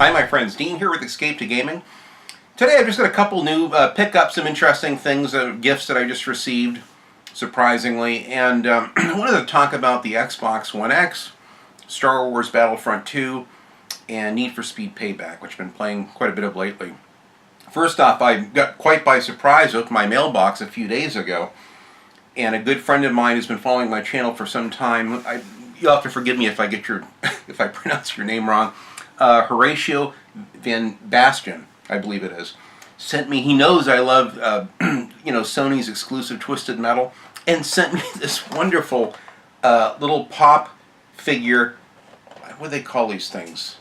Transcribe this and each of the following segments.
Hi my friends, Dean here with Escape to Gaming. Today I've just got a couple new, pick up some interesting things, gifts that I just received, surprisingly, and I wanted to talk about the XB1-X, Star Wars Battlefront II, and Need for Speed Payback, which I've been playing quite a bit of lately. First off, I got quite by surprise with my mailbox a few days ago, and a good friend of mine who's been following my channel for some time, you'll have to forgive me if I get if I pronounce your name wrong, Horatio Van Bastian, I believe it is, sent me, he knows I love, Sony's exclusive Twisted Metal, and sent me this wonderful little pop figure. What do they call these things?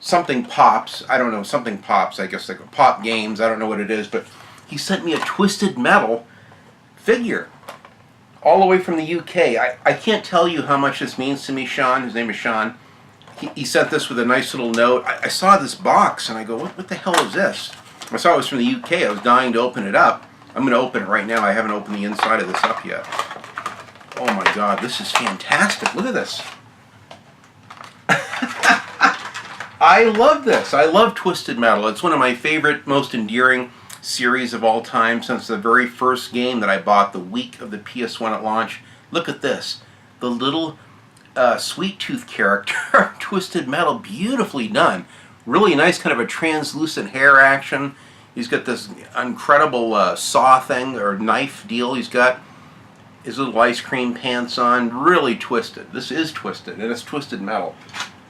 Something Pops. I don't know, something Pops, I guess, like Pop Games, I don't know what it is, but he sent me a Twisted Metal figure, all the way from the UK. I can't tell you how much this means to me, Sean. His name is Sean. He sent this with a nice little note. I saw this box and I go, what the hell is this? I saw it was from the UK. I was dying to open it up. I'm going to open it right now. I haven't opened the inside of this up yet. Oh my God, this is fantastic. Look at this. I love this. I love Twisted Metal. It's one of my favorite, most endearing series of all time since the very first game that I bought the week of the PS1 at launch. Look at this. The little Sweet Tooth character, Twisted Metal, beautifully done. Really nice, kind of a translucent hair action. He's got this incredible saw thing, or knife deal. He's got his little ice cream pants on. Really twisted. This is twisted, and it's Twisted Metal.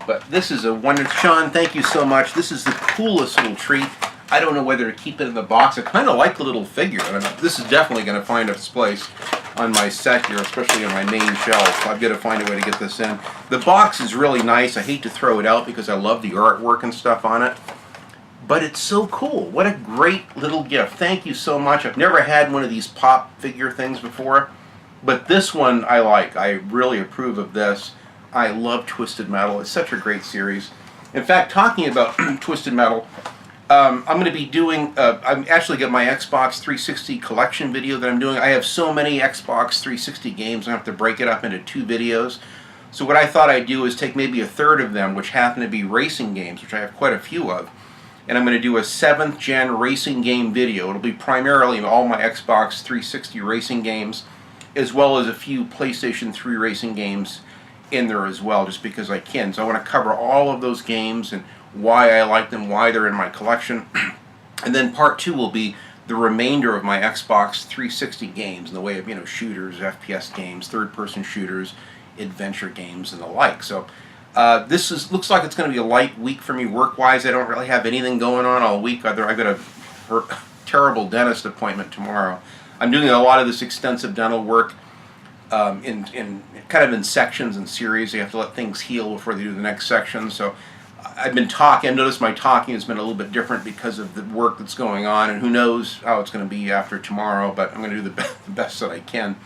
But this is a wonder. Sean, thank you so much. This is the coolest little treat. I don't know whether to keep it in the box. I kind of like the little figure. This is definitely going to find its place on my set here, especially on my main shelf. I've got to find a way to get this in. The box is really nice. I hate to throw it out because I love the artwork and stuff on it. But it's so cool. What a great little gift. Thank you so much. I've never had one of these pop figure things before. But this one I like. I really approve of this. I love Twisted Metal. It's such a great series. In fact, talking about Twisted Metal, I'm going to be doing, I'm actually got my Xbox 360 collection video that I'm doing. I have so many Xbox 360 games, I have to break it up into 2 videos. So what I thought I'd do is take maybe a third of them, which happen to be racing games, which I have quite a few of, and I'm going to do a 7th gen racing game video. It'll be primarily all my Xbox 360 racing games, as well as a few PlayStation 3 racing games in there as well, just because I can. So I want to cover all of those games and why I like them, why they're in my collection. And then part 2 will be the remainder of my Xbox 360 games in the way of, shooters, FPS games, third-person shooters, adventure games, and the like. So looks like it's going to be a light week for me work-wise. I don't really have anything going on all week. I've got a terrible dentist appointment tomorrow. I'm doing a lot of this extensive dental work in kind of in sections and series. You have to let things heal before they do the next section. So I've been talking. I noticed my talking has been a little bit different because of the work that's going on, and who knows how it's going to be after tomorrow, but I'm going to do the best that I can.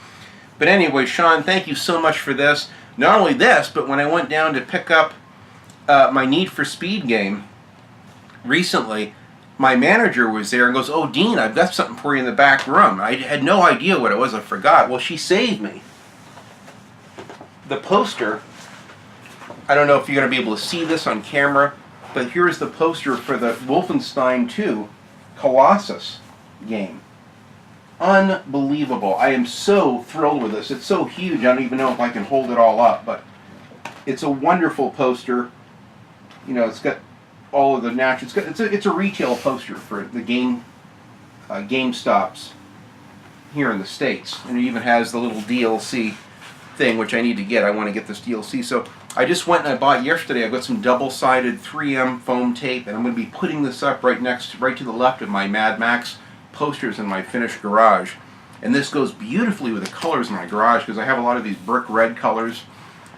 But anyway, Sean, thank you so much for this. Not only this, but when I went down to pick up my Need for Speed game recently, my manager was there and goes, "Oh, Dean, I've got something for you in the back room." I had no idea what it was. I forgot. Well, she saved me. The poster, I don't know if you're going to be able to see this on camera, but here's the poster for the Wolfenstein II Colossus game. Unbelievable. I am so thrilled with this. It's so huge, I don't even know if I can hold it all up, but it's a wonderful poster. It's got all of the natural, it's a retail poster for the GameStops here in the States, and it even has the little DLC thing, which I need to get. I want to get this DLC. So I just went and I bought yesterday. I've got some double-sided 3M foam tape, and I'm going to be putting this up right to the left of my Mad Max posters in my finished garage. And this goes beautifully with the colors in my garage because I have a lot of these brick red colors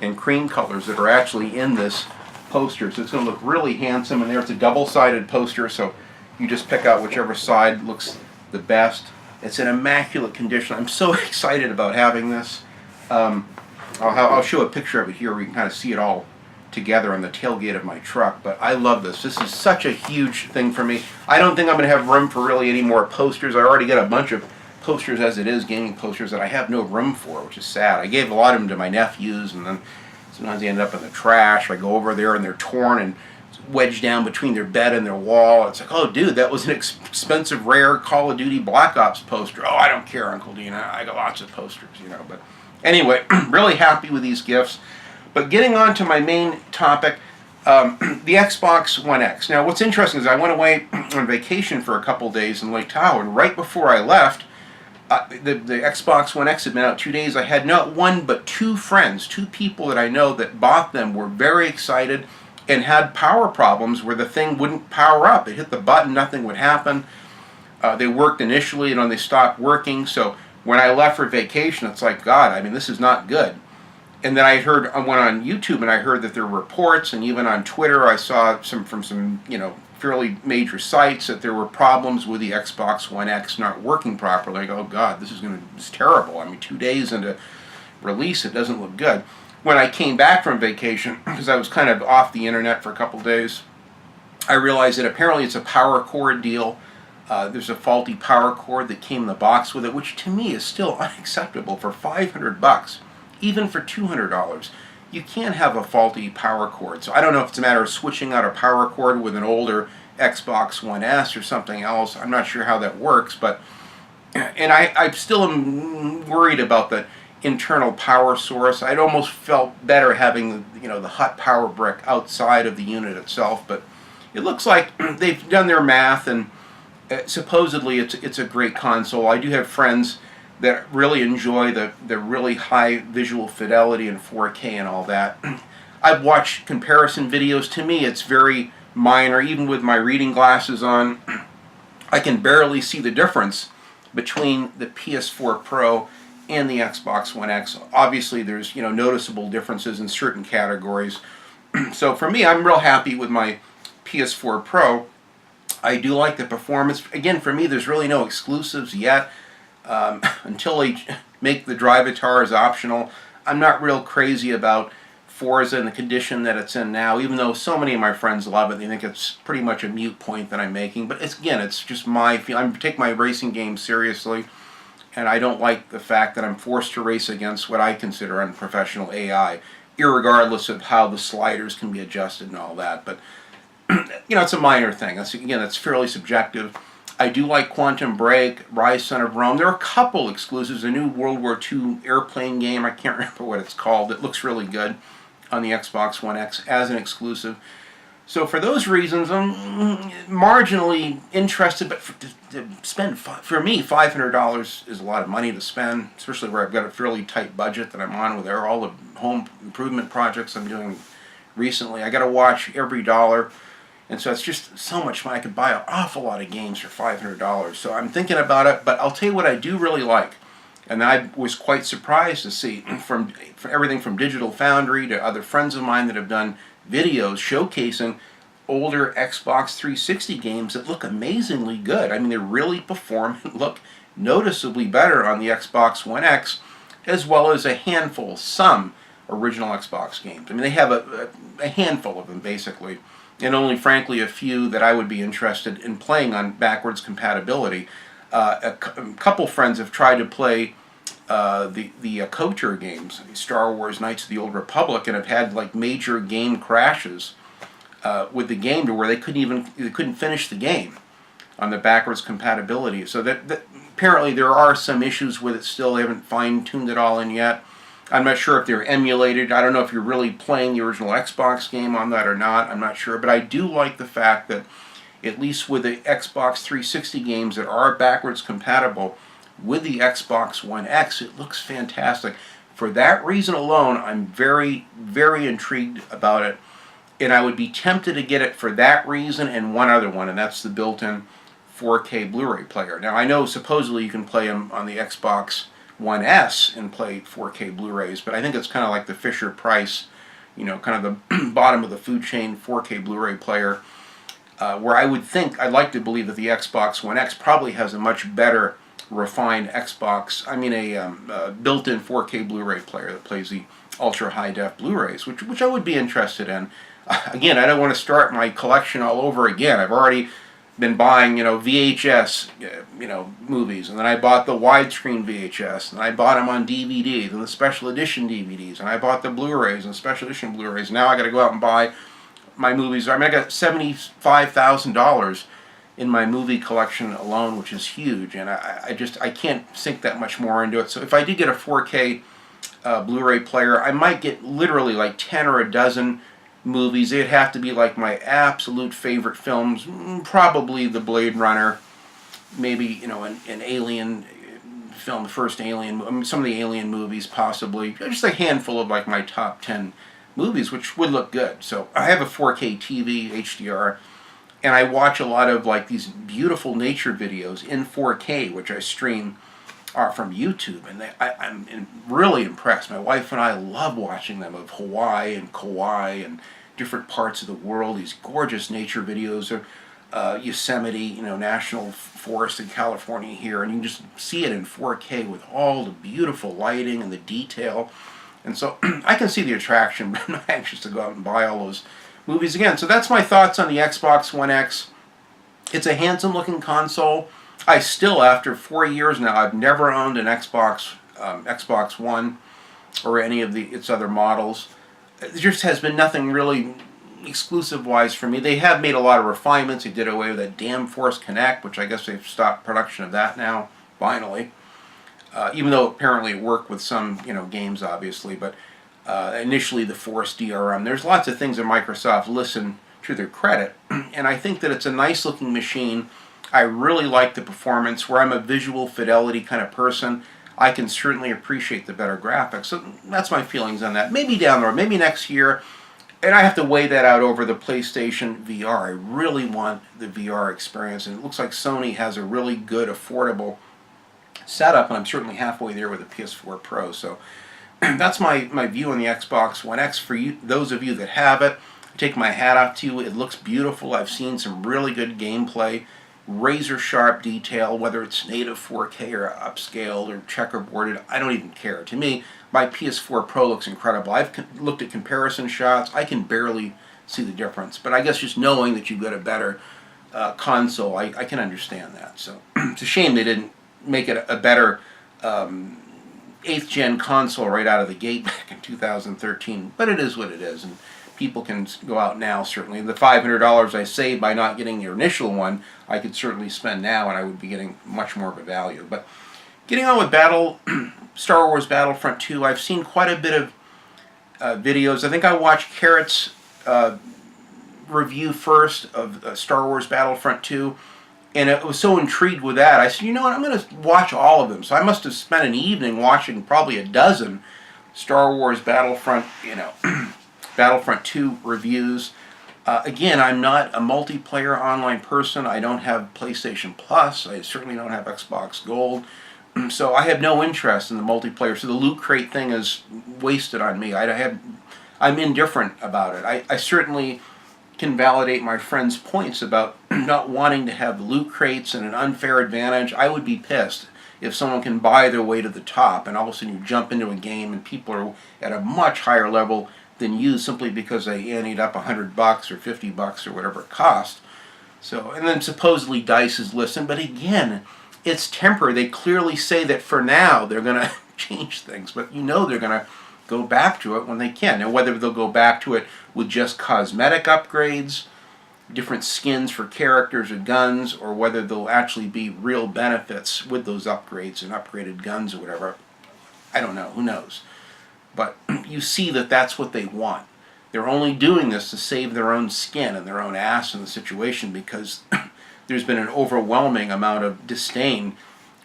and cream colors that are actually in this poster. So it's going to look really handsome. And there, it's a double-sided poster, so you just pick out whichever side looks the best. It's in immaculate condition. I'm so excited about having this. I'll show a picture of it here where you can kind of see it all together on the tailgate of my truck, but I love this. This is such a huge thing for me. I don't think I'm going to have room for really any more posters. I already got a bunch of posters as it is, gaming posters, that I have no room for, which is sad. I gave a lot of them to my nephews, and then sometimes they end up in the trash. I go over there and they're torn and wedged down between their bed and their wall. It's like, oh, dude, that was an expensive, rare Call of Duty Black Ops poster. Oh, I don't care, Uncle Dean. I got lots of posters, you know. But anyway, really happy with these gifts. But getting on to my main topic, the Xbox One X. Now, what's interesting is I went away on vacation for a couple days in Lake Tahoe, and right before I left, the Xbox One X had been out 2 days. I had not one but two friends, two people that I know that bought them, were very excited and had power problems where the thing wouldn't power up. It hit the button, nothing would happen. They worked initially, and then they stopped working. So when I left for vacation, it's like, God, I mean, this is not good. And then I went on YouTube, and I heard that there were reports, and even on Twitter I saw from some, you know, fairly major sites that there were problems with the Xbox One X not working properly. I go, oh God, it's terrible. I mean, 2 days into release, it doesn't look good. When I came back from vacation, because I was kind of off the internet for a couple days, I realized that apparently it's a power cord deal. There's a faulty power cord that came in the box with it, which to me is still unacceptable for $500, even for $200. You can't have a faulty power cord. So I don't know if it's a matter of switching out a power cord with an older Xbox One S or something else. I'm not sure how that works, but I still am worried about the internal power source. I'd almost felt better having, you know, the hot power brick outside of the unit itself, but it looks like they've done their math, and supposedly it's a great console. I do have friends that really enjoy the really high visual fidelity and 4K and all that. I've watched comparison videos. To me, it's very minor. Even with my reading glasses on, I can barely see the difference between the PS4 Pro and the Xbox One X. Obviously, there's, you know, noticeable differences in certain categories. So for me, I'm real happy with my PS4 Pro. I do like the performance. Again, for me, there's really no exclusives yet. Until they make the Drivatars optional, I'm not real crazy about Forza in the condition that it's in now, even though so many of my friends love it. They think it's pretty much a moot point that I'm making. But it's just my feeling. I take my racing game seriously, and I don't like the fact that I'm forced to race against what I consider unprofessional AI, irregardless of how the sliders can be adjusted and all that. But you know, it's a minor thing. That's fairly subjective. I do like Quantum Break, Rise Son of Rome. There are a couple exclusives. A new World War II airplane game, I can't remember what it's called. It looks really good on the Xbox One X as an exclusive. So for those reasons, I'm marginally interested, but to spend, for me, $500 is a lot of money to spend, especially where I've got a fairly tight budget that I'm on with all the home improvement projects I'm doing recently. I got to watch every dollar. And so it's just so much money. I could buy an awful lot of games for $500. So I'm thinking about it, but I'll tell you what I do really like. And I was quite surprised to see from everything from Digital Foundry to other friends of mine that have done videos showcasing older Xbox 360 games that look amazingly good. I mean, they really perform and look noticeably better on the Xbox One X, as well as some original Xbox games. I mean, they have a handful of them, basically, and only, frankly, a few that I would be interested in playing on backwards compatibility. A couple friends have tried to play the KOTOR games, Star Wars Knights of the Old Republic, and have had like major game crashes with the game to where they couldn't finish the game on the backwards compatibility. So that apparently there are some issues with it still. They haven't fine-tuned it all in yet. I'm not sure if they're emulated. I don't know if you're really playing the original Xbox game on that or not. I'm not sure. But I do like the fact that, at least with the Xbox 360 games that are backwards compatible with the Xbox One X, it looks fantastic. For that reason alone, I'm very, very intrigued about it. And I would be tempted to get it for that reason and one other one, and that's the built-in 4K Blu-ray player. Now, I know supposedly you can play them on the Xbox One S and play 4K Blu-rays, but I think it's kind of like the Fisher-Price, you know, kind of the bottom of the food chain 4K Blu-ray player, where I'd like to believe that the Xbox One X probably has a much better refined a built-in 4K Blu-ray player that plays the ultra high-def Blu-rays, which I would be interested in. Again, I don't want to start my collection all over again. I've already been buying, VHS, movies, and then I bought the widescreen VHS, and I bought them on DVD, then the special edition DVDs, and I bought the Blu-rays and special edition Blu-rays. Now I got to go out and buy my movies are. I mean, I got $75,000 in my movie collection alone, which is huge, and I can't sink that much more into it. So if I did get a 4K Blu-ray player, I might get literally like 10 or a dozen movies. They'd have to be like my absolute favorite films, probably the Blade Runner, maybe, you know, an Alien film, the first Alien, I mean, some of the Alien movies possibly, just a handful of like my top 10 movies, which would look good. So I have a 4K TV, HDR, and I watch a lot of like these beautiful nature videos in 4K, which I stream from YouTube, and I'm really impressed. My wife and I love watching them, of Hawaii and Kauai and different parts of the world, these gorgeous nature videos of Yosemite, you know, National Forest in California here, and you can just see it in 4K with all the beautiful lighting and the detail. And so I can see the attraction, but I'm not anxious to go out and buy all those movies again. So that's my thoughts on the Xbox One X. It's a handsome looking console. I still, after 4 years now, I've never owned an Xbox One or any of its other models. There just has been nothing really exclusive-wise for me. They have made a lot of refinements. They did away with that damn Force Connect, which I guess they've stopped production of that now, finally. Even though apparently it worked with some, you know, games, obviously. But initially the Force DRM. There's lots of things that Microsoft listen to their credit. And I think that it's a nice-looking machine. I really like the performance. Where I'm a visual fidelity kind of person, I can certainly appreciate the better graphics. So that's my feelings on that. Maybe down the road, maybe next year. And I have to weigh that out over the PlayStation VR. I really want the VR experience, and it looks like Sony has a really good, affordable setup, and I'm certainly halfway there with the PS4 Pro. So that's my view on the Xbox One X. For you, those of you that have it, I take my hat off to you. It looks beautiful. I've seen some really good gameplay, razor sharp detail, whether it's native 4K or upscaled or checkerboarded. I don't even care. To me, my PS4 Pro looks incredible. I've looked at comparison shots. I can barely see the difference. But I guess just knowing that you've got a better console, I can understand that. So it's a shame they didn't make it a better 8th gen console right out of the gate back in 2013. But it is what it is. And people can go out now, certainly. The $500 I saved by not getting your initial one, I could certainly spend now, and I would be getting much more of a value. But getting on with Star Wars Battlefront II, I've seen quite a bit of videos. I think I watched Carrot's review first of Star Wars Battlefront II, and I was so intrigued with that. I said, you know what, I'm going to watch all of them. So I must have spent an evening watching probably a dozen Star Wars Battlefront, you know, Battlefront 2 reviews. Again, I'm not a multiplayer online person. I don't have PlayStation Plus. I certainly don't have Xbox Gold. So I have no interest in the multiplayer. So the Loot Crate thing is wasted on me. I'm indifferent about it. I certainly can validate my friend's points about not wanting to have Loot Crates and an unfair advantage. I would be pissed if someone can buy their way to the top and all of a sudden you jump into a game and people are at a much higher level than you simply because they anteed up $100 or $50 or whatever it cost. So, and then supposedly DICE is listened, but again, it's temporary. They clearly say that for now they're going to change things, but you know they're going to go back to it when they can. Now, whether they'll go back to it with just cosmetic upgrades, different skins for characters or guns, or whether there'll actually be real benefits with those upgrades and upgraded guns or whatever, I don't know. Who knows? But you see that that's what they want. They're only doing this to save their own skin and their own ass in the situation because there's been an overwhelming amount of disdain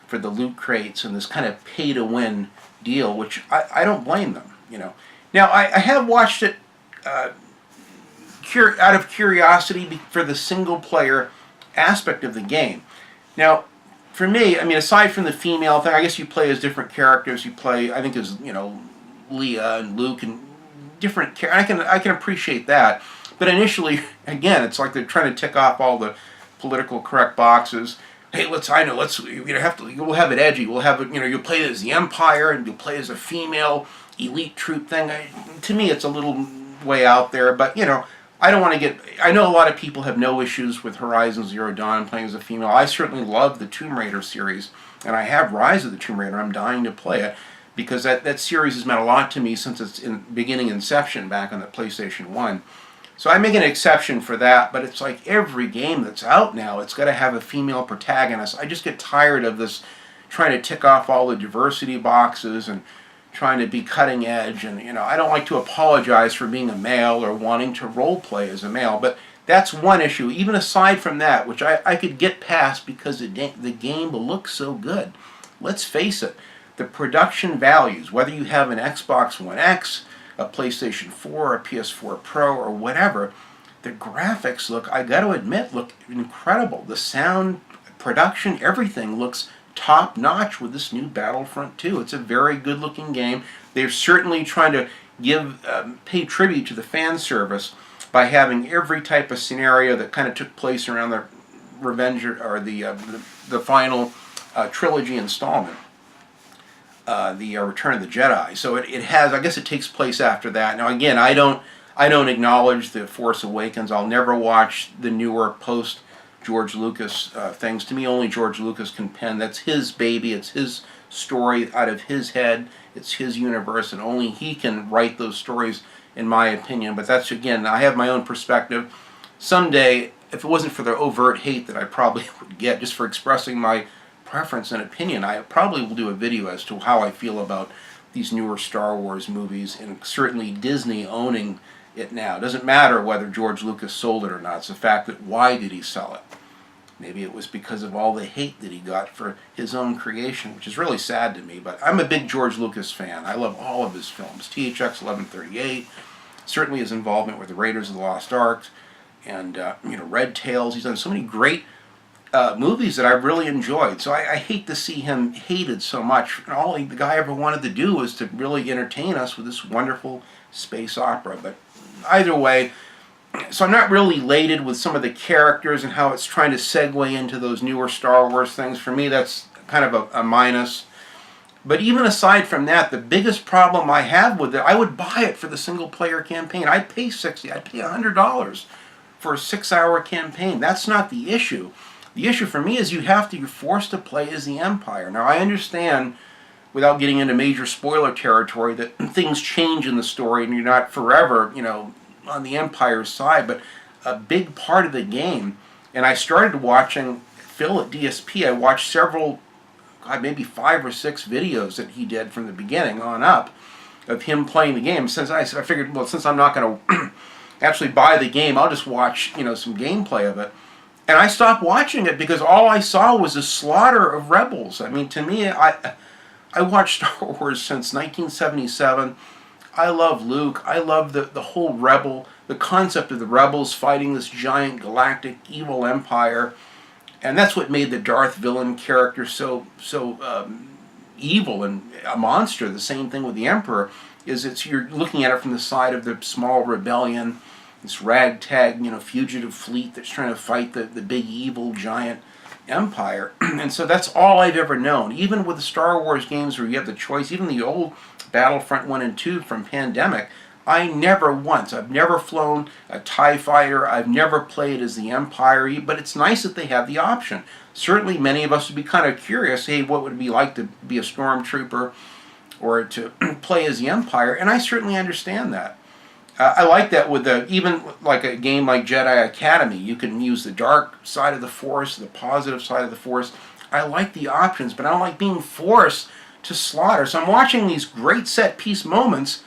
for the Loot Crates and this kind of pay-to-win deal, which I don't blame them, you know. Now, I have watched it out of curiosity for the single-player aspect of the game. Now, for me, I mean, aside from the female thing, I guess you play as different characters. You play, I think, as, you know, Leia and Luke and different characters. I can appreciate that. But initially, again, it's like they're trying to tick off all the political correct boxes. Hey, we'll have it edgy. We'll have it, you know, you'll play as the Empire and you'll play as a female elite troop thing. To me, it's a little way out there, but, you know, I don't want to get... I know a lot of people have no issues with Horizon Zero Dawn playing as a female. I certainly love the Tomb Raider series, and I have Rise of the Tomb Raider. I'm dying to play it, because that series has meant a lot to me since its beginning inception back on the PlayStation 1. So I make an exception for that, but it's like every game that's out now, it's got to have a female protagonist. I just get tired of this trying to tick off all the diversity boxes and trying to be cutting edge. And, I don't like to apologize for being a male or wanting to role play as a male, but that's one issue. Even aside from that, which I could get past because the game looks so good. Let's face it, the production values, whether you have an Xbox One X, a PlayStation 4, a PS4 Pro, or whatever, the graphics look, I got to admit, look incredible. The sound, production, everything looks top-notch with this new Battlefront 2. It's a very good-looking game. They're certainly trying to pay tribute to the fan service by having every type of scenario that kind of took place around the Revenge or the final trilogy installment. The Return of the Jedi. So it has, I guess it takes place after that. Now again, I don't acknowledge The Force Awakens. I'll never watch the newer post George Lucas things. To me, only George Lucas can pen. That's his baby. It's his story out of his head. It's his universe, and only he can write those stories, in my opinion. But that's, again, I have my own perspective. Someday, if it wasn't for the overt hate that I probably would get just for expressing my preference and opinion, I probably will do a video as to how I feel about these newer Star Wars movies, and certainly Disney owning it now. It doesn't matter whether George Lucas sold it or not. It's the fact that why did he sell it? Maybe it was because of all the hate that he got for his own creation, which is really sad to me. But I'm a big George Lucas fan. I love all of his films. THX 1138, certainly his involvement with the Raiders of the Lost Ark, and Red Tails. He's done so many great movies that I really enjoyed. So I hate to see him hated so much. And all the guy ever wanted to do was to really entertain us with this wonderful space opera. But either way, so I'm not really elated with some of the characters and how it's trying to segue into those newer Star Wars things. For me, that's kind of a minus. But even aside from that, the biggest problem I have with it, I would buy it for the single-player campaign. I'd pay $100 for a 6-hour campaign. That's not the issue. The issue for me is you're forced to play as the Empire. Now, I understand, without getting into major spoiler territory, that things change in the story and you're not forever, on the Empire's side, but a big part of the game, and I started watching Phil at DSP, I watched several, maybe 5 or 6 videos that he did from the beginning on up of him playing the game. Since I figured, well, since I'm not going to actually buy the game, I'll just watch, some gameplay of it. And I stopped watching it because all I saw was a slaughter of rebels. I mean, to me, I watched Star Wars since 1977. I love Luke. I love the whole the concept of the rebels fighting this giant galactic evil empire. And that's what made the Darth villain character so evil and a monster. The same thing with the Emperor, is you're looking at it from the side of the small rebellion, this ragtag, fugitive fleet that's trying to fight the big evil giant empire. And so that's all I've ever known. Even with the Star Wars games where you have the choice, even the old Battlefront 1 and 2 from Pandemic, I've never flown a TIE fighter, I've never played as the Empire, but it's nice that they have the option. Certainly many of us would be kind of curious, hey, what would it be like to be a stormtrooper or to play as the Empire, and I certainly understand that. I like that with even like a game like Jedi Academy, you can use the dark side of the Force, the positive side of the Force. I like the options, but I don't like being forced to slaughter. So I'm watching these great set piece moments,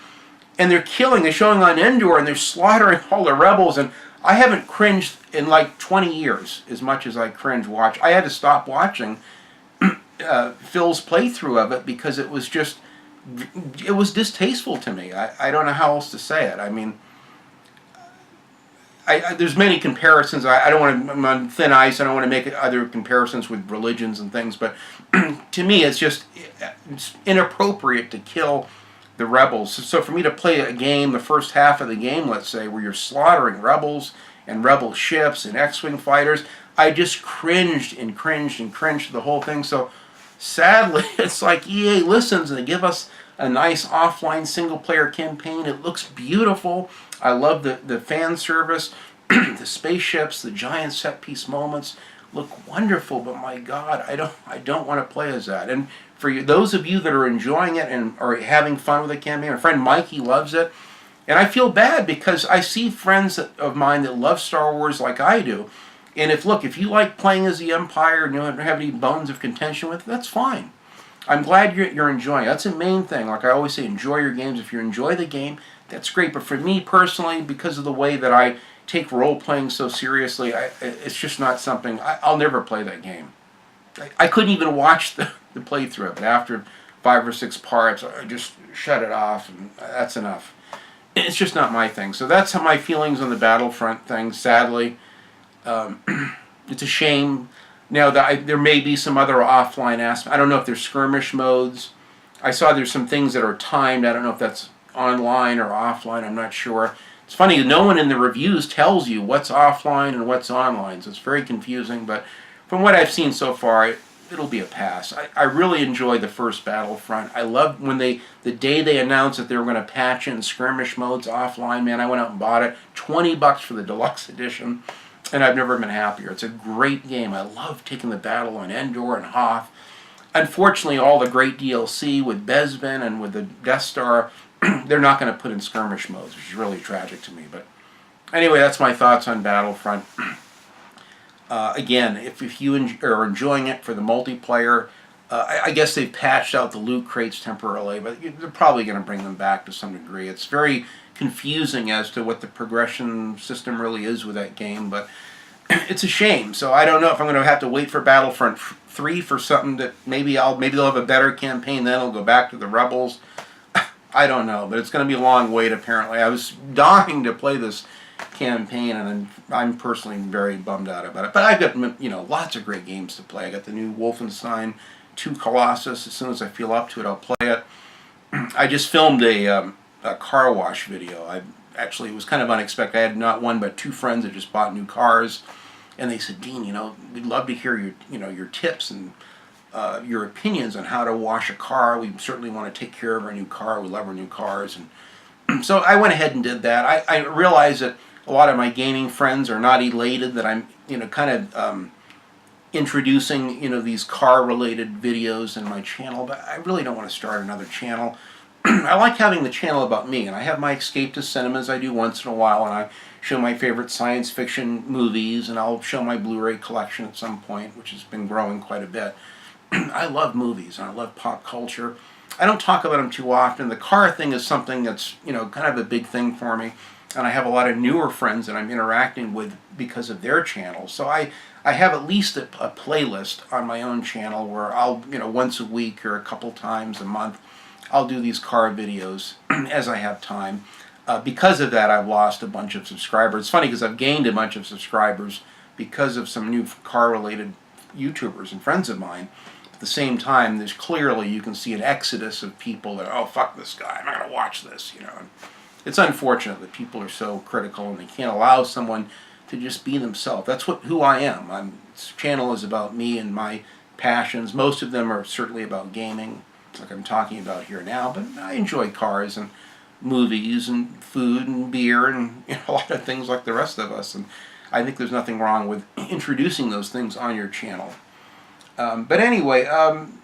and they're showing on Endor, and they're slaughtering all the rebels, and I haven't cringed in like 20 years as much as I cringe watch. I had to stop watching Phil's playthrough of it because it was distasteful to me. I don't know how else to say it. I mean, there's many comparisons. I don't want to, I'm on thin ice. I don't want to make other comparisons with religions and things, but to me it's inappropriate to kill the rebels. So for me to play a game, the first half of the game, let's say, where you're slaughtering rebels and rebel ships and X-Wing fighters, I just cringed and cringed and cringed to the whole thing. So sadly, it's like EA listens and they give us a nice offline single-player campaign. It looks beautiful. I love the fan service, the spaceships, the giant set-piece moments look wonderful. But my God, I don't want to play as that. And for those of you that are enjoying it and are having fun with the campaign, my friend Mike, he loves it. And I feel bad because I see friends of mine that love Star Wars like I do. And if you like playing as the Empire and you don't have any bones of contention with it, that's fine. I'm glad you're enjoying it. That's the main thing. Like I always say, enjoy your games. If you enjoy the game, that's great. But for me personally, because of the way that I take role-playing so seriously, it's just not something... I'll never play that game. I couldn't even watch the playthrough of it. After 5 or 6 parts, I just shut it off, and that's enough. It's just not my thing. So that's my feelings on the Battlefront thing, sadly. It's a shame. Now, there may be some other offline aspects. I don't know if there's skirmish modes. I saw there's some things that are timed. I don't know if that's online or offline. I'm not sure. It's funny, no one in the reviews tells you what's offline and what's online, so it's very confusing. But from what I've seen so far, it'll be a pass. I really enjoyed the first Battlefront. I loved when the day they announced that they were going to patch in skirmish modes offline, man, I went out and bought it. $20 for the deluxe edition. And I've never been happier. It's a great game. I love taking the battle on Endor and Hoth. Unfortunately, all the great DLC with Bespin and with the Death Star, they're not going to put in skirmish modes, which is really tragic to me. But anyway, that's my thoughts on Battlefront. Again, if you are enjoying it for the multiplayer, I guess they've patched out the loot crates temporarily, but they're probably going to bring them back to some degree. It's very confusing as to what the progression system really is with that game, but it's a shame. So I don't know if I'm going to have to wait for Battlefront 3 for something that maybe they'll have a better campaign, then I'll go back to the Rebels. I don't know, but it's going to be a long wait apparently. I was dying to play this campaign, and I'm personally very bummed out about it. But I've got lots of great games to play. I got the new Wolfenstein II Colossus. As soon as I feel up to it, I'll play it. I just filmed a car wash video. It was kind of unexpected. I had not one but 2 friends that just bought new cars, and they said, Dean, we'd love to hear your tips and your opinions on how to wash a car. We certainly want to take care of our new car. We love our new cars, and so I went ahead and did that. I realized that a lot of my gaming friends are not elated that I'm kind of introducing these car-related videos in my channel, but I really don't want to start another channel. I like having the channel about me, and I have my escape to cinemas I do once in a while, and I show my favorite science fiction movies, and I'll show my Blu-ray collection at some point, which has been growing quite a bit. I love movies, and I love pop culture. I don't talk about them too often. The car thing is something that's, kind of a big thing for me, and I have a lot of newer friends that I'm interacting with because of their channels. So I have at least a playlist on my own channel where I'll, once a week or a couple times a month, I'll do these car videos as I have time. Because of that, I've lost a bunch of subscribers. It's funny because I've gained a bunch of subscribers because of some new car-related YouTubers and friends of mine. At the same time, you can see an exodus of people that, oh, fuck this guy, I'm not going to watch this, And it's unfortunate that people are so critical and they can't allow someone to just be themselves. That's who I am. This channel is about me and my passions. Most of them are certainly about gaming, like I'm talking about here now, but I enjoy cars and movies and food and beer and a lot of things like the rest of us, and I think there's nothing wrong with introducing those things on your channel. But anyway,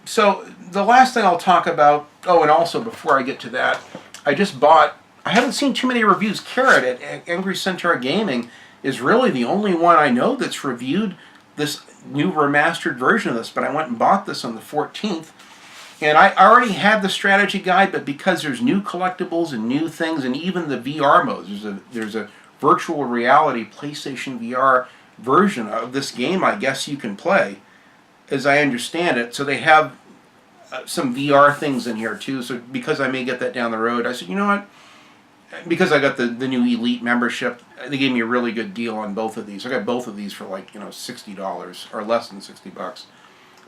so the last thing I'll talk about, and also before I get to that, I haven't seen too many reviews. Carrot at Angry Centaur Gaming is really the only one I know that's reviewed this new remastered version of this, but I went and bought this on the 14th. And I already had the strategy guide, but because there's new collectibles and new things, and even the VR modes, there's a virtual reality PlayStation VR version of this game I guess you can play, as I understand it. So they have some VR things in here too. So because I may get that down the road, I said, you know what? Because I got the new Elite membership, they gave me a really good deal on both of these. I got both of these for like, $60 or less than $60.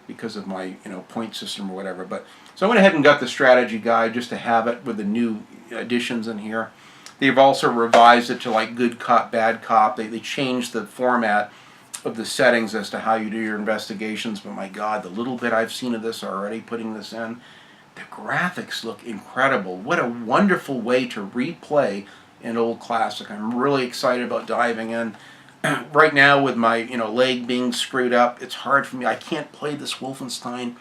Because of my point system or whatever. But so I went ahead and got the strategy guide just to have it with the new additions in here. They've also revised it to like good cop, bad cop. They changed the format of the settings as to how you do your investigations. But my God, the little bit I've seen of this already, putting this in, the graphics look incredible. What a wonderful way to replay an old classic. I'm really excited about diving in. Right now, with my leg being screwed up, it's hard for me. I can't play this Wolfenstein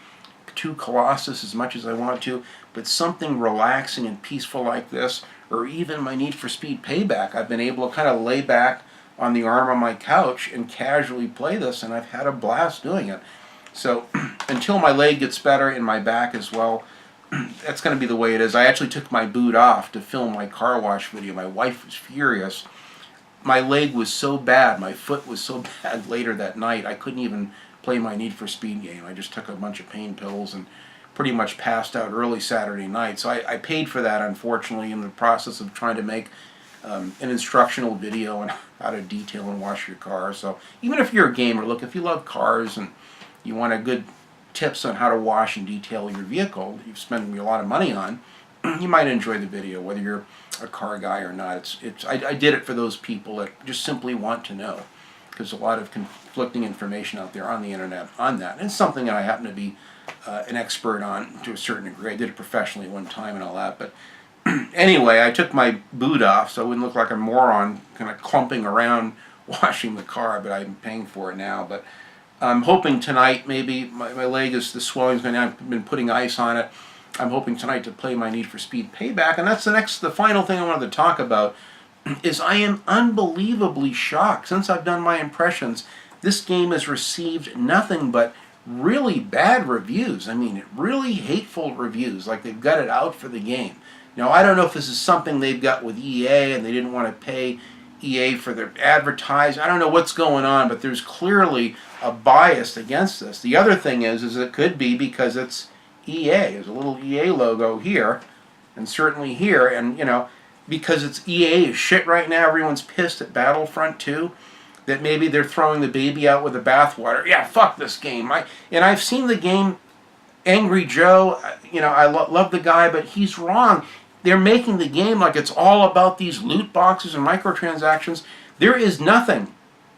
II Colossus as much as I want to, but something relaxing and peaceful like this or even my Need for Speed Payback. I've been able to kind of lay back on the arm of my couch and casually play this, and I've had a blast doing it. So until my leg gets better and my back as well, that's going to be the way it is. I actually took my boot off to film my car wash video. My wife was furious. My leg was so bad, my foot was so bad later that night, I couldn't even play my Need for Speed game. I just took a bunch of pain pills and pretty much passed out early Saturday night. So I paid for that, unfortunately, in the process of trying to make an instructional video on how to detail and wash your car. So even if you're a gamer, look, if you love cars and you want a good tips on how to wash and detail your vehicle that you've spent a lot of money on, you might enjoy the video, whether you're a car guy or not. I did it for those people that just simply want to know, because a lot of conflicting information out there on the internet on that. And it's something that I happen to be an expert on to a certain degree. I did it professionally one time and all that. But anyway, I took my boot off so I wouldn't look like a moron kind of clumping around washing the car, but I'm paying for it now. But I'm hoping tonight, maybe my leg is, the swelling's going down. I've been putting ice on it. I'm hoping tonight to play my Need for Speed Payback. And that's the final thing I wanted to talk about, is I am unbelievably shocked. Since I've done my impressions, this game has received nothing but really bad reviews. I mean, really hateful reviews, like they've got it out for the game. Now, I don't know if this is something they've got with EA and they didn't want to pay EA for their advertising. I don't know what's going on, but there's clearly a bias against this. The other thing is it could be because it's EA. There's a little EA logo here, and certainly here, and because it's EA is shit right now, everyone's pissed at Battlefront 2, that maybe they're throwing the baby out with the bathwater. Yeah, fuck this game. I've seen the game, Angry Joe, I love the guy, but he's wrong. They're making the game like it's all about these loot boxes and microtransactions. There is nothing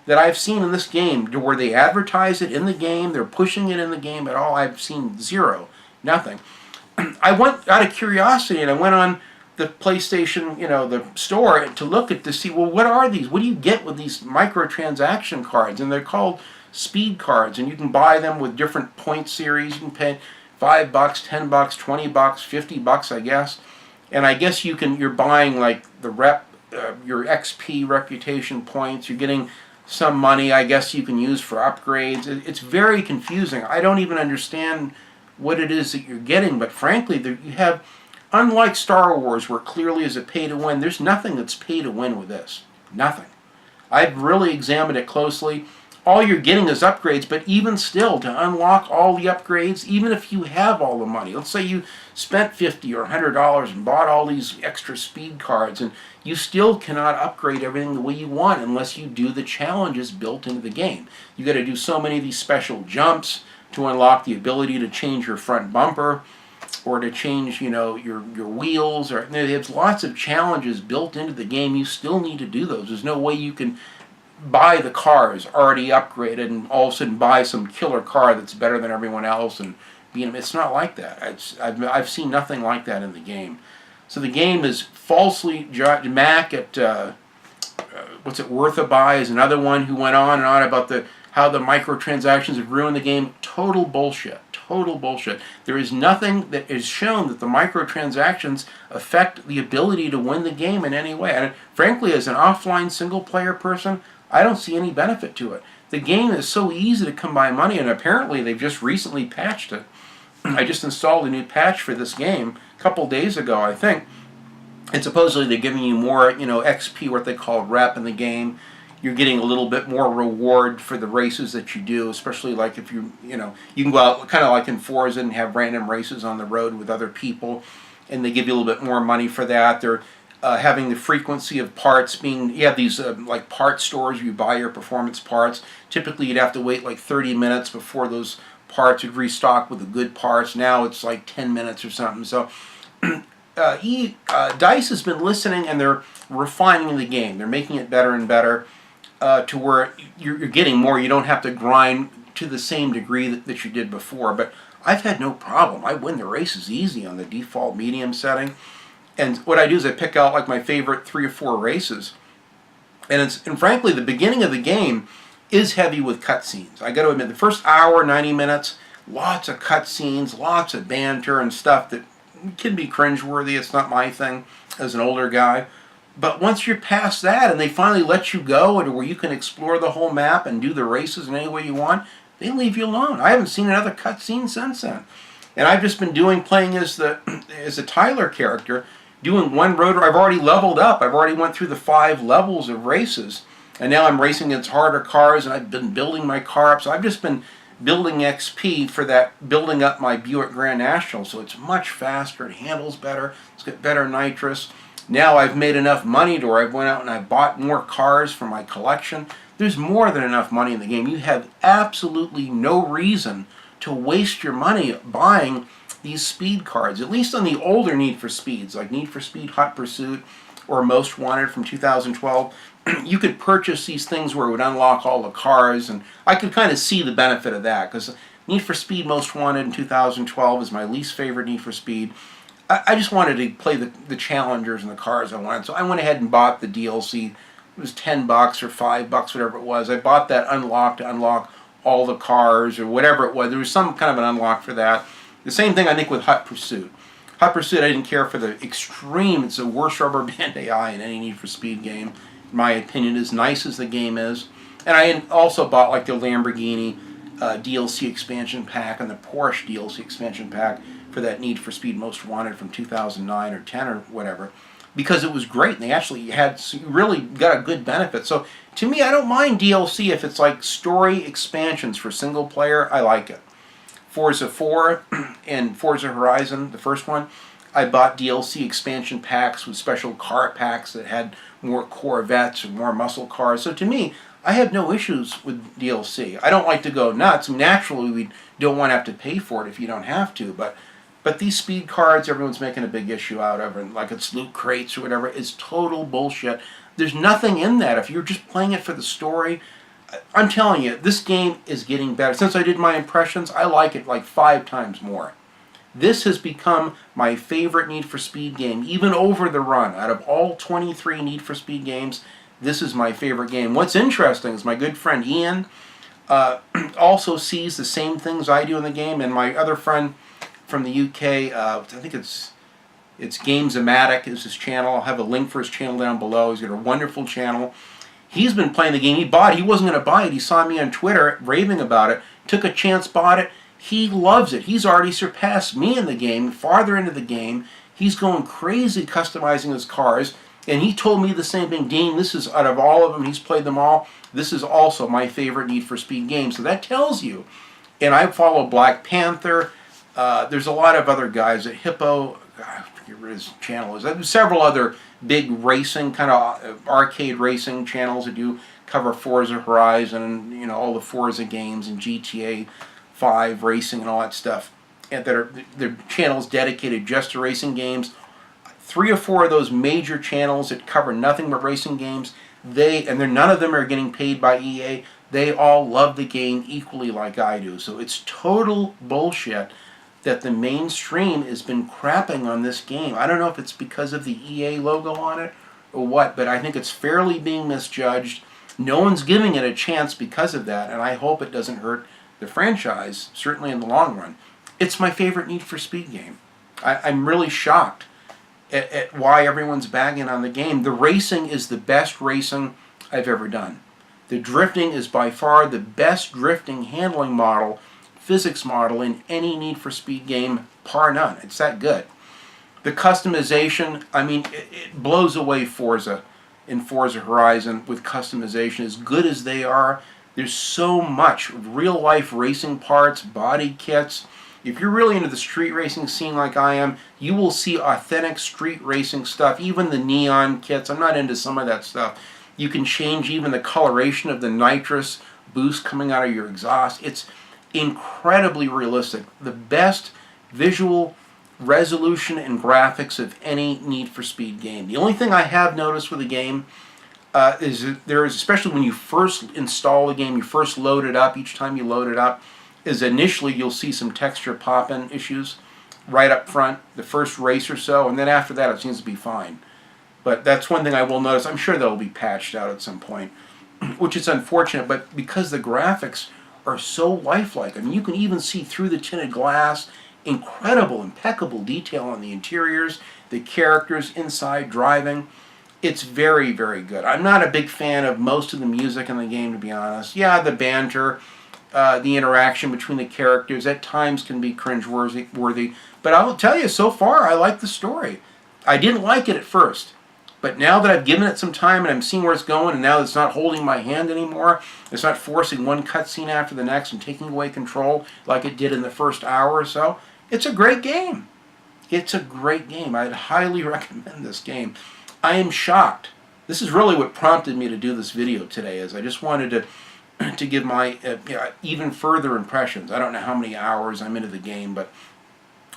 that I've seen in this game where they advertise it in the game, they're pushing it in the game at all. I've seen zero. Nothing. I went out of curiosity and I went on the PlayStation, the store to see, well, what are these? What do you get with these microtransaction cards? And they're called speed cards, and you can buy them with different point series. You can pay $5, $10, $20, $50, I guess. And I guess you're buying like your XP reputation points. You're getting some money, I guess, you can use for upgrades. It's very confusing. I don't even understand what it is that you're getting, but frankly, you have, unlike Star Wars, where clearly is a pay-to-win, there's nothing that's pay-to-win with this. Nothing. I've really examined it closely. All you're getting is upgrades, but even still, to unlock all the upgrades, even if you have all the money, let's say you spent $50 or $100 and bought all these extra speed cards, and you still cannot upgrade everything the way you want unless you do the challenges built into the game. You got to do so many of these special jumps to unlock the ability to change your front bumper, or to change, your wheels, or there's lots of challenges built into the game. You still need to do those. There's no way you can buy the cars already upgraded and all of a sudden buy some killer car that's better than everyone else and it's not like that. I've seen nothing like that in the game. So the game is falsely judged. Mac at what's it, Worth a Buy is another one who went on and on about how the microtransactions have ruined the game. Total bullshit. Total bullshit. There is nothing that is shown that the microtransactions affect the ability to win the game in any way. And frankly, as an offline single-player person, I don't see any benefit to it. The game is so easy to come by money, and apparently they've just recently patched it. I just installed a new patch for this game a couple days ago, I think. And supposedly they're giving you more, XP, what they call rep in the game. You're getting a little bit more reward for the races that you do, especially like if you can go out kind of like in Forza and have random races on the road with other people, and they give you a little bit more money for that. They're having the frequency of parts you have these like part stores where you buy your performance parts. Typically you'd have to wait like 30 minutes before those parts would restock with the good parts. Now it's like 10 minutes or something. So DICE has been listening, and they're refining the game. They're making it better and better to where you're getting more. You don't have to grind to the same degree that you did before. But I've had no problem. I win the races easy on the default medium setting. And what I do is I pick out like my favorite 3 or 4 races. And frankly, the beginning of the game is heavy with cutscenes. I got to admit, the first hour, 90 minutes, lots of cutscenes, lots of banter and stuff that It can be cringeworthy. It's not my thing as an older guy. But once you're past that and they finally let you go and where you can explore the whole map and do the races in any way you want, they leave you alone. I haven't seen another cutscene since then. And I've just been playing as a Tyler character, doing one road. I've already leveled up. I've already went through the 5 levels of races. And now I'm racing against harder cars, and I've been building my car up. So I've just been building XP for that, building up my Buick Grand National. So it's much faster. It handles better. It's got better nitrous. Now I've made enough money to where I went out and I bought more cars for my collection. There's more than enough money in the game. You have absolutely no reason to waste your money buying these speed cards, at least on the older Need for Speeds, like Need for Speed Hot Pursuit or Most Wanted from 2012. You could purchase these things where it would unlock all the cars, and I could kind of see the benefit of that, because Need for Speed Most Wanted in 2012 is my least favorite Need for Speed. I just wanted to play the Challengers and the cars I wanted, so I went ahead and bought the DLC. It was $10 or $5, whatever it was. I bought that unlock to unlock all the cars or whatever it was. There was some kind of an unlock for that. The same thing I think with Hot Pursuit. Hot Pursuit, I didn't care for the extreme. It's the worst rubber band AI in any Need for Speed game, in my opinion, as nice as the game is. And I also bought like the Lamborghini DLC expansion pack and the Porsche DLC expansion pack for that Need for Speed Most Wanted from 2009 or 10 or whatever, because it was great and they actually really got a good benefit. So to me, I don't mind DLC if it's like story expansions for single player. I like it. Forza 4 and Forza Horizon, the first one, I bought DLC expansion packs with special car packs that had more Corvettes or more muscle cars. So to me, I have no issues with DLC. I don't like to go nuts. Naturally, we don't want to have to pay for it if you don't have to, but these speed cards everyone's making a big issue out of, and like it's loot crates or whatever, is total bullshit. There's nothing in that. If you're just playing it for the story, I'm telling you, this game is getting better. Since I did my impressions, I like it like 5 times more. This has become my favorite Need for Speed game, even over the run. Out of all 23 Need for Speed games, this is my favorite game. What's interesting is my good friend Ian also sees the same things I do in the game, and my other friend from the UK, I think it's Gamesamatic is his channel. I'll have a link for his channel down below. He's got a wonderful channel. He's been playing the game. He wasn't going to buy it. He saw me on Twitter raving about it, took a chance, bought it. He loves it. He's already surpassed me in the game, farther into the game. He's going crazy customizing his cars, and he told me the same thing. Dean, this is, out of all of them, he's played them all, this is also my favorite Need for Speed game. So that tells you. And I follow Black Panther. There's a lot of other guys at Hippo, I forget what his channel is. There's several other big racing, kind of arcade racing channels that do cover Forza Horizon and, you know, all the Forza games and GTA 5 racing and all that stuff. And they're channels dedicated just to racing games. 3 or 4 of those major channels that cover nothing but racing games, none of them are getting paid by EA. They all love the game equally like I do. So it's total bullshit that the mainstream has been crapping on this game. I don't know if it's because of the EA logo on it or what, but I think it's fairly being misjudged. No one's giving it a chance because of that, and I hope it doesn't hurt the franchise, certainly in the long run. It's my favorite Need for Speed game. I'm really shocked at why everyone's bagging on the game. The racing is the best racing I've ever done. The drifting is by far the best drifting handling model, physics model in any Need for Speed game, par none. It's that good. The customization, I mean, it blows away Forza in Forza Horizon with customization. As good as they are, there's so much real life racing parts, body kits. If you're really into the street racing scene like I am, you will see authentic street racing stuff, even the neon kits. I'm not into some of that stuff. You can change even the coloration of the nitrous boost coming out of your exhaust. It's incredibly realistic. The best visual resolution and graphics of any Need for Speed game. The only thing I have noticed with the game is that there is, especially when you first install the game, you first load it up, each time you load it up, is initially you'll see some texture pop-in issues right up front, the first race or so, and then after that it seems to be fine. But that's one thing I will notice. I'm sure that'll be patched out at some point, which is unfortunate, but because the graphics are so lifelike, I mean, you can even see through the tinted glass incredible, impeccable detail on the interiors, the characters inside driving. It's very, very good. I'm not a big fan of most of the music in the game, to be honest. Yeah, the banter, the interaction between the characters at times can be cringe-worthy. But I will tell you, so far, I like the story. I didn't like it at first. But now that I've given it some time and I'm seeing where it's going, and now it's not holding my hand anymore, it's not forcing one cutscene after the next and taking away control like it did in the first hour or so, it's a great game. It's a great game. I'd highly recommend this game. I am shocked. This is really what prompted me to do this video today, is I just wanted to give my even further impressions. I don't know how many hours I'm into the game, but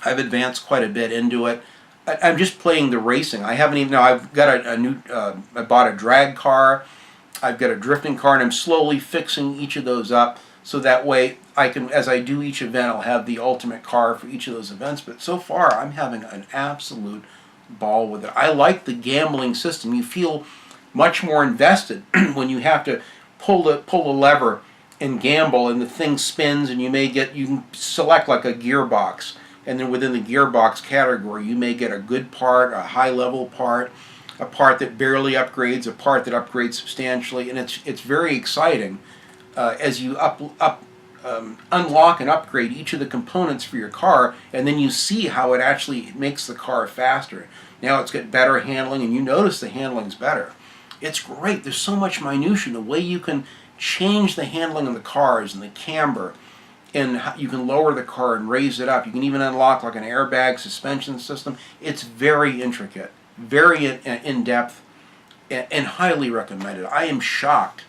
I've advanced quite a bit into it. I'm just playing the racing. I haven't even, I've got a new, I bought a drag car, I've got a drifting car, and I'm slowly fixing each of those up so that way I can, as I do each event, I'll have the ultimate car for each of those events. But so far, I'm having an absolute ball with it. I like the gambling system. You feel much more invested when you have to pull a lever and gamble, and the thing spins, and you can select like a gearbox. And then within the gearbox category, you may get a good part, a high-level part, a part that barely upgrades, a part that upgrades substantially, and it's very exciting as you unlock and upgrade each of the components for your car, and then you see how it actually makes the car faster. Now it's got better handling, and you notice the handling's better. It's great. There's so much minutia, the way you can change the handling of the cars and the camber, and you can lower the car and raise it up. You can even unlock like an airbag suspension system. It's very intricate, very in-depth, and highly recommended. I am shocked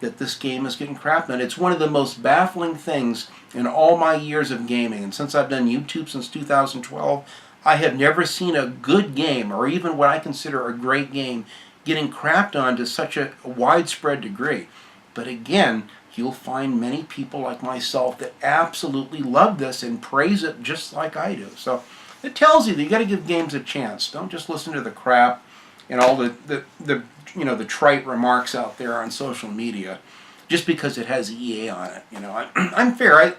that this game is getting crapped on. It's one of the most baffling things in all my years of gaming, and since I've done YouTube since 2012, I have never seen a good game, or even what I consider a great game, getting crapped on to such a widespread degree. But again, you'll find many people like myself that absolutely love this and praise it just like I do. So it tells you that you got to give games a chance. Don't just listen to the crap and all the trite remarks out there on social media just because it has EA on it. I'm fair.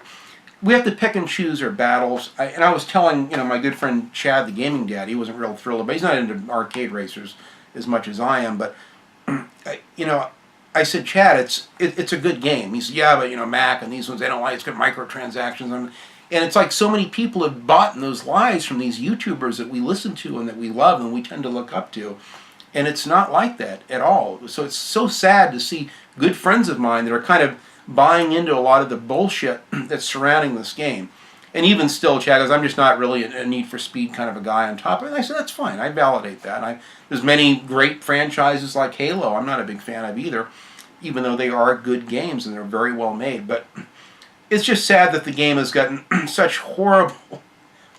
We have to pick and choose our battles. And I was telling my good friend Chad, the gaming dad, he wasn't real thrilled, but he's not into arcade racers as much as I am. But I said, Chad, it's a good game. He said, yeah, but Mac and these ones, they don't like, it's got microtransactions. And it's like so many people have bought those lies from these YouTubers that we listen to and that we love and we tend to look up to. And it's not like that at all. So it's so sad to see good friends of mine that are kind of buying into a lot of the bullshit that's surrounding this game. And even still, Chad goes, I'm just not really a Need for Speed kind of a guy on top of it. And I said, that's fine. I validate that. There's many great franchises like Halo I'm not a big fan of either, even though they are good games and they're very well made. But it's just sad that the game has gotten such horrible,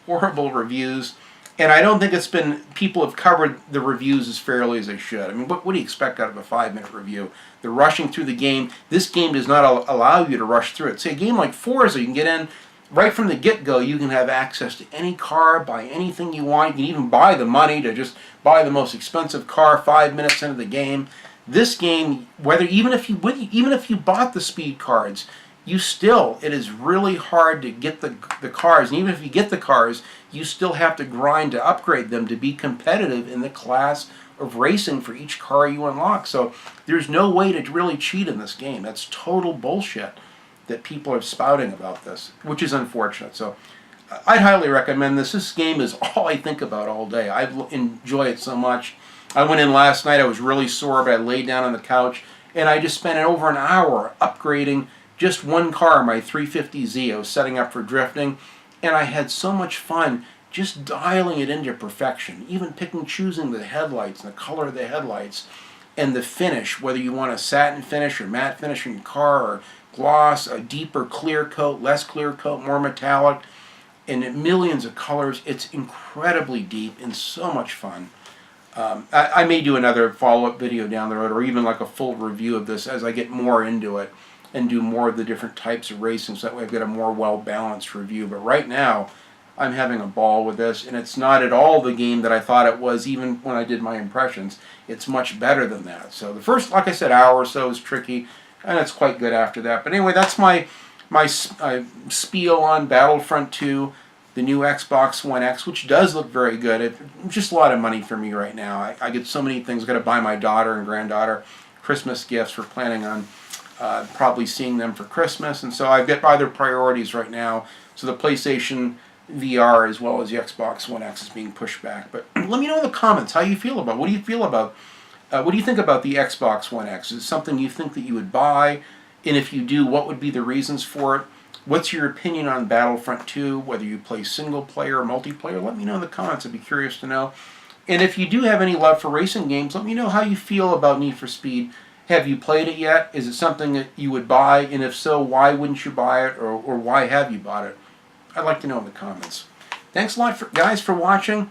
horrible reviews. And I don't think people have covered the reviews as fairly as they should. I mean, what do you expect out of a 5-minute review? They're rushing through the game. This game does not allow you to rush through it. Say a game like Forza, you can get in right from the get-go. You can have access to any car, buy anything you want. You can even buy the money to just buy the most expensive car 5 minutes into the game. This game, even if you bought the speed cards, it is really hard to get the cars. And even if you get the cars, you still have to grind to upgrade them to be competitive in the class of racing for each car you unlock. So there's no way to really cheat in this game. That's total bullshit that people are spouting about this, which is unfortunate. So I'd highly recommend this. This game is all I think about all day. I enjoy it so much. I went in last night, I was really sore, but I laid down on the couch, and I just spent over an hour upgrading just one car, my 350Z. I was setting up for drifting, and I had so much fun just dialing it into perfection, even choosing the headlights and the color of the headlights and the finish, whether you want a satin finish or matte finish in your car, or gloss, a deeper clear coat, less clear coat, more metallic, and millions of colors. It's incredibly deep and so much fun. I may do another follow-up video down the road, or even like a full review of this as I get more into it and do more of the different types of racing, so that way I've got a more well-balanced review. But right now, I'm having a ball with this, and it's not at all the game that I thought it was, even when I did my impressions. It's much better than that. So the first, like I said, hour or so is tricky, and it's quite good after that. But anyway, that's my spiel on Battlefront II. the new Xbox One X, which does look very good. It's just a lot of money for me right now. I get so many things. I've got to buy my daughter and granddaughter Christmas gifts. We're planning on probably seeing them for Christmas, and so I've got other priorities right now. So the PlayStation VR as well as the Xbox One X is being pushed back. But let me know in the comments how you feel about it. What do you feel about what do you think about the Xbox One X? Is it something you think that you would buy? And if you do, what would be the reasons for it? What's your opinion on Battlefront 2, whether you play single player or multiplayer? Let me know in the comments. I'd be curious to know. And if you do have any love for racing games, let me know how you feel about Need for Speed. Have you played it yet? Is it something that you would buy? And if so, why wouldn't you buy it? Or why have you bought it? I'd like to know in the comments. Thanks a lot, guys, for watching.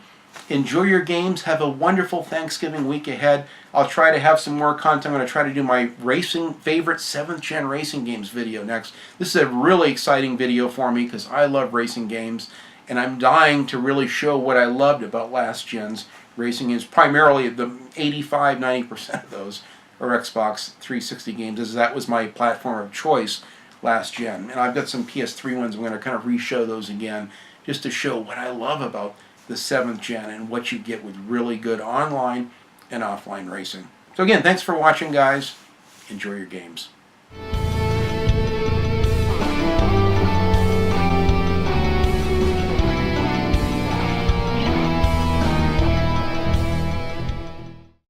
Enjoy your games. Have a wonderful Thanksgiving week ahead. I'll try to have some more content. I'm going to try to do my favorite 7th gen racing games video next. This is a really exciting video for me because I love racing games, and I'm dying to really show what I loved about last gen's racing games. Primarily, the 85-90% of those are Xbox 360 games, as that was my platform of choice last gen. And I've got some PS3 ones. I'm going to kind of re-show those again just to show what I love about the 7th gen and what you get with really good online and offline racing. So again, thanks for watching, guys. Enjoy your games.